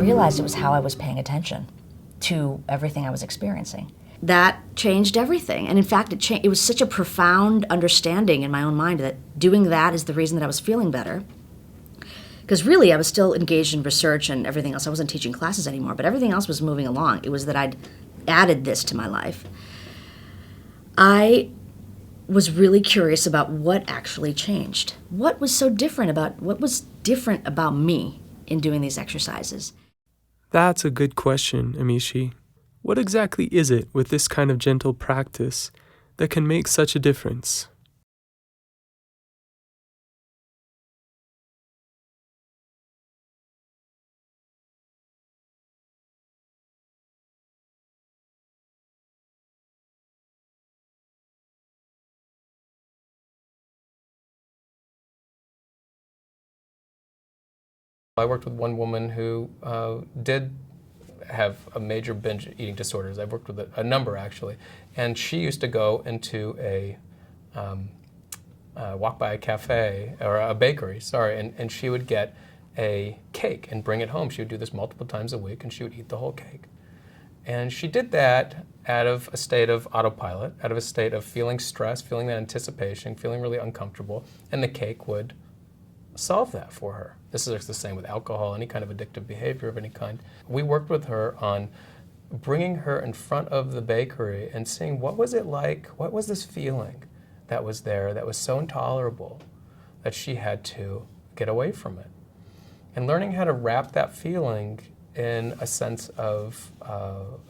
realized it was how I was paying attention to everything I was experiencing. That changed everything. And in fact, it was such a profound understanding in my own mind that doing that is the reason that I was feeling better. Because really, I was still engaged in research and everything else. I wasn't teaching classes anymore, but everything else was moving along. It was that I'd added this to my life. I was really curious about what actually changed. What was different about me in doing these exercises? That's a good question, Amishi. What exactly is it with this kind of gentle practice that can make such a difference? I worked with one woman who did have a major binge eating disorders. I've worked with a number, actually. And she used to go into walk by a cafe, or a bakery, sorry, and she would get a cake and bring it home. She would do this multiple times a week, and she would eat the whole cake. And she did that out of a state of autopilot, out of a state of feeling stress, feeling that anticipation, feeling really uncomfortable, and the cake would solve that for her. This is the same with alcohol, any kind of addictive behavior of any kind. We worked with her on bringing her in front of the bakery and seeing what was it like, what was this feeling that was there that was so intolerable that she had to get away from it. And learning how to wrap that feeling in a sense of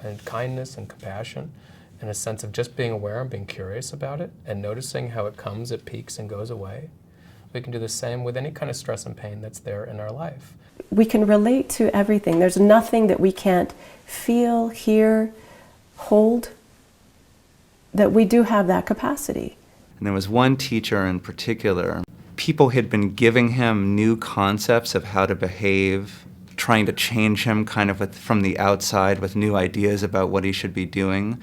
and kindness and compassion, and a sense of just being aware and being curious about it and noticing how it comes, it peaks and goes away. We can do the same with any kind of stress and pain that's there in our life. We can relate to everything. There's nothing that we can't feel, hear, hold, that we do have that capacity. And there was one teacher in particular, people had been giving him new concepts of how to behave, trying to change him kind of from the outside with new ideas about what he should be doing.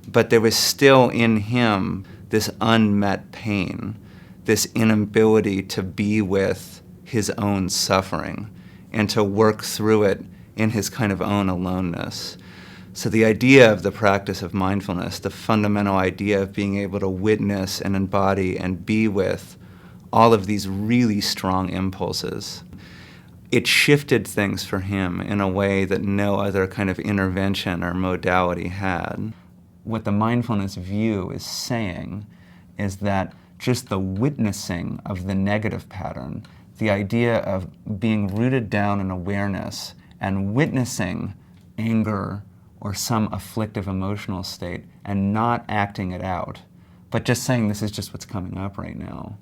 But there was still in him this unmet pain, this inability to be with his own suffering and to work through it in his kind of own aloneness. So the idea of the practice of mindfulness, the fundamental idea of being able to witness and embody and be with all of these really strong impulses, it shifted things for him in a way that no other kind of intervention or modality had. What the mindfulness view is saying is that just the witnessing of the negative pattern, the idea of being rooted down in awareness and witnessing anger or some afflictive emotional state and not acting it out, but just saying this is just what's coming up right now.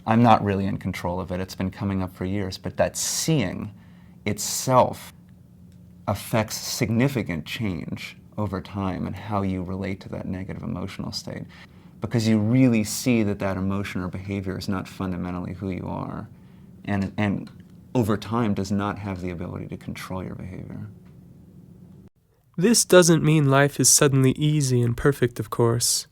I'm not really in control of it, it's been coming up for years, but that seeing itself affects significant change over time in how you relate to that negative emotional state. Because you really see that that emotion or behavior is not fundamentally who you are, and over time does not have the ability to control your behavior. This doesn't mean life is suddenly easy and perfect, of course.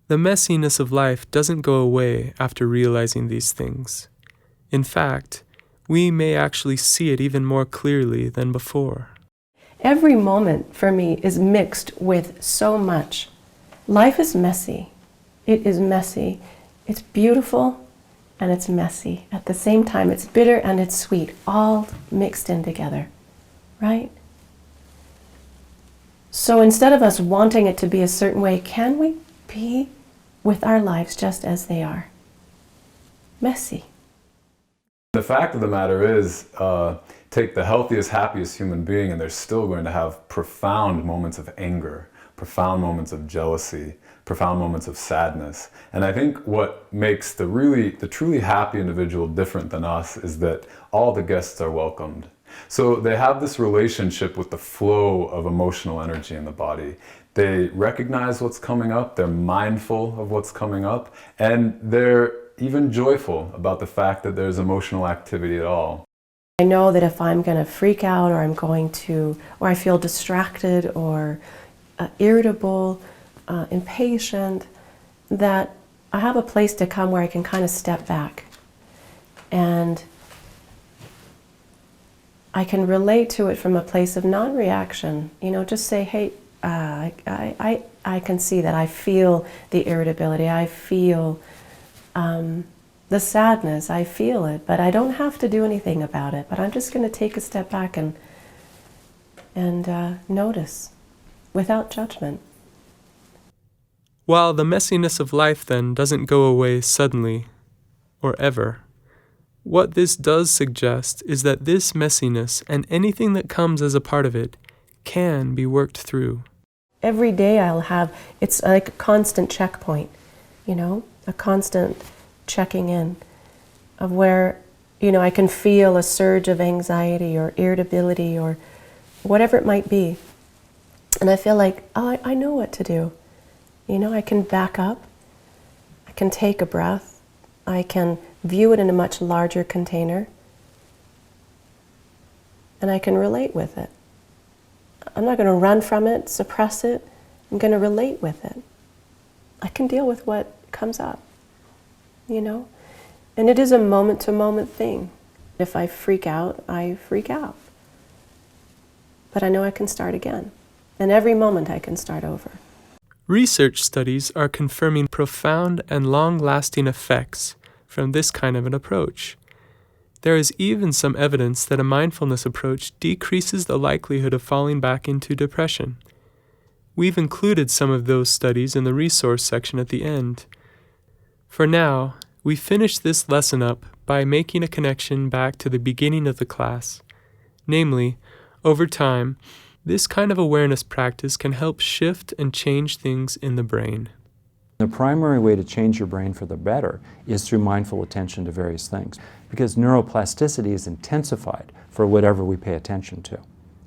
The messiness of life doesn't go away after realizing these things. In fact, we may actually see it even more clearly than before. Every moment for me is mixed with so much. Life is messy. It is messy. It's beautiful and it's messy. At the same time, it's bitter and it's sweet, all mixed in together, right? So instead of us wanting it to be a certain way, can we be with our lives just as they are? Messy. The fact of the matter is, take the healthiest, happiest human being and they're still going to have profound moments of anger, profound moments of jealousy, profound moments of sadness. And I think what makes the truly happy individual different than us is that all the guests are welcomed. So they have this relationship with the flow of emotional energy in the body. They recognize what's coming up, they're mindful of what's coming up, and they're even joyful about the fact that there's emotional activity at all. I know that if I'm going to freak out or or I feel distracted or irritable, impatient, that I have a place to come where I can kind of step back and I can relate to it from a place of non-reaction. Just say, hey, I can see that. I feel the irritability. I feel the sadness. I feel it, but I don't have to do anything about it. But I'm just going to take a step back and notice without judgment. While the messiness of life, then, doesn't go away suddenly or ever, what this does suggest is that this messiness and anything that comes as a part of it can be worked through. Every day it's like a constant checkpoint, a constant checking in of where, I can feel a surge of anxiety or irritability or whatever it might be. And I feel like, oh, I know what to do. I can back up, I can take a breath, I can view it in a much larger container, and I can relate with it. I'm not going to run from it, suppress it, I'm going to relate with it. I can deal with what comes up, And it is a moment-to-moment thing. If I freak out, I freak out. But I know I can start again. And every moment I can start over. Research studies are confirming profound and long-lasting effects from this kind of an approach. There is even some evidence that a mindfulness approach decreases the likelihood of falling back into depression. We've included some of those studies in the resource section at the end. For now, we finish this lesson up by making a connection back to the beginning of the class. Namely, over time, this kind of awareness practice can help shift and change things in the brain. The primary way to change your brain for the better is through mindful attention to various things, because neuroplasticity is intensified for whatever we pay attention to.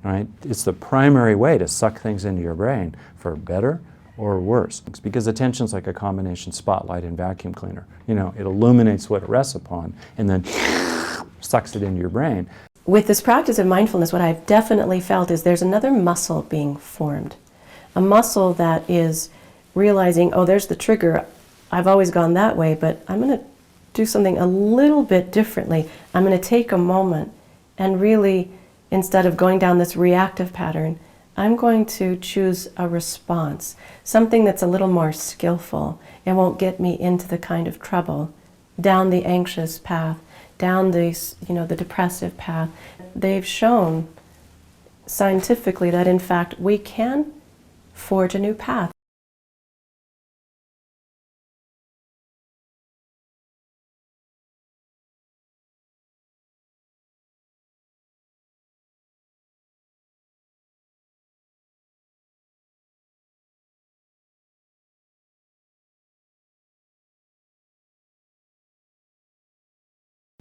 Right? It's the primary way to suck things into your brain for better or worse, because attention's like a combination spotlight and vacuum cleaner. It illuminates what it rests upon and then sucks it into your brain. With this practice of mindfulness, what I've definitely felt is there's another muscle being formed. A muscle that is realizing, oh, there's the trigger. I've always gone that way, but I'm going to do something a little bit differently. I'm going to take a moment and really, instead of going down this reactive pattern, I'm going to choose a response, something that's a little more skillful and won't get me into the kind of trouble, down the anxious path, down the depressive path. They've shown scientifically that in fact we can forge a new path.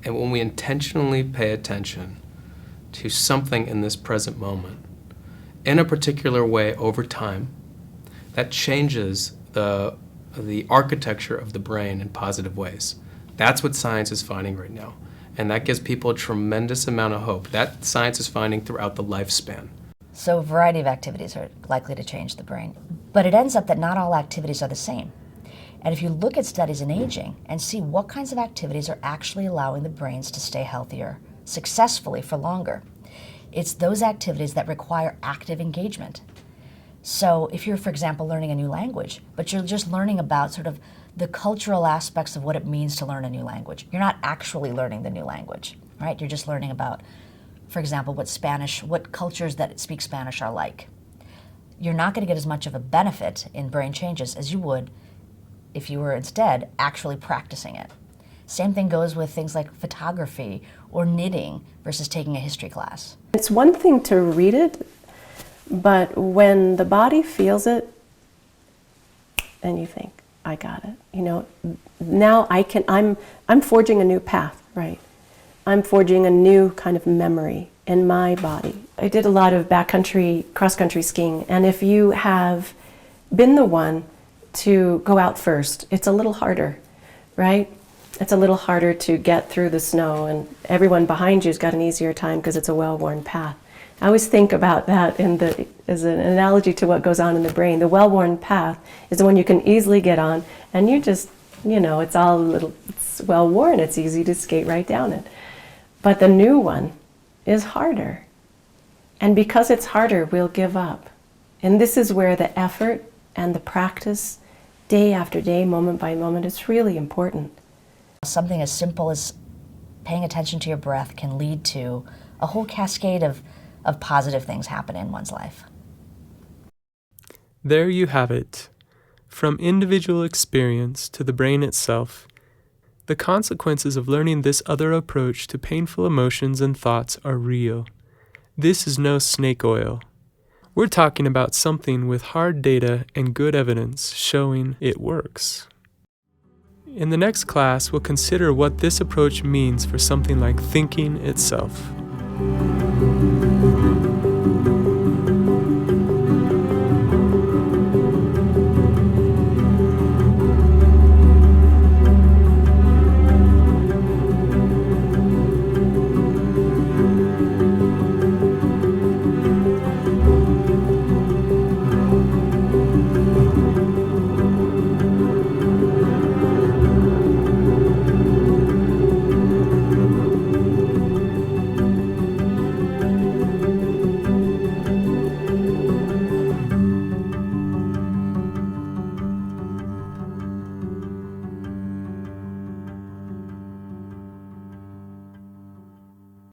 And when we intentionally pay attention to something in this present moment, in a particular way over time, that changes the architecture of the brain in positive ways. That's what science is finding right now. And that gives people a tremendous amount of hope. That science is finding throughout the lifespan. So a variety of activities are likely to change the brain. But it ends up that not all activities are the same. And if you look at studies in aging and see what kinds of activities are actually allowing the brains to stay healthier successfully for longer, it's those activities that require active engagement. So if you're, for example, learning a new language, but you're just learning about sort of the cultural aspects of what it means to learn a new language, you're not actually learning the new language, right? You're just learning about, for example, what cultures that speak Spanish are like. You're not going to get as much of a benefit in brain changes as you would if you were instead actually practicing it. Same thing goes with things like photography or knitting versus taking a history class. It's one thing to read it, but when the body feels it, and you think, I got it. Now I'm forging a new path, right? I'm forging a new kind of memory in my body. I did a lot of backcountry, cross-country skiing, and if you have been the one to go out first, it's a little harder, right? It's a little harder to get through the snow, and everyone behind you's got an easier time because it's a well-worn path. I always think about that as an analogy to what goes on in the brain. The well-worn path is the one you can easily get on, and you just, it's well-worn, it's easy to skate right down it. But the new one is harder. And because it's harder, we'll give up. And this is where the effort and the practice, day after day, moment by moment, is really important. Something as simple as paying attention to your breath can lead to a whole cascade of positive things happen in one's life. There you have it. From individual experience to the brain itself, the consequences of learning this other approach to painful emotions and thoughts are real. This is no snake oil. We're talking about something with hard data and good evidence showing it works. In the next class, we'll consider what this approach means for something like thinking itself.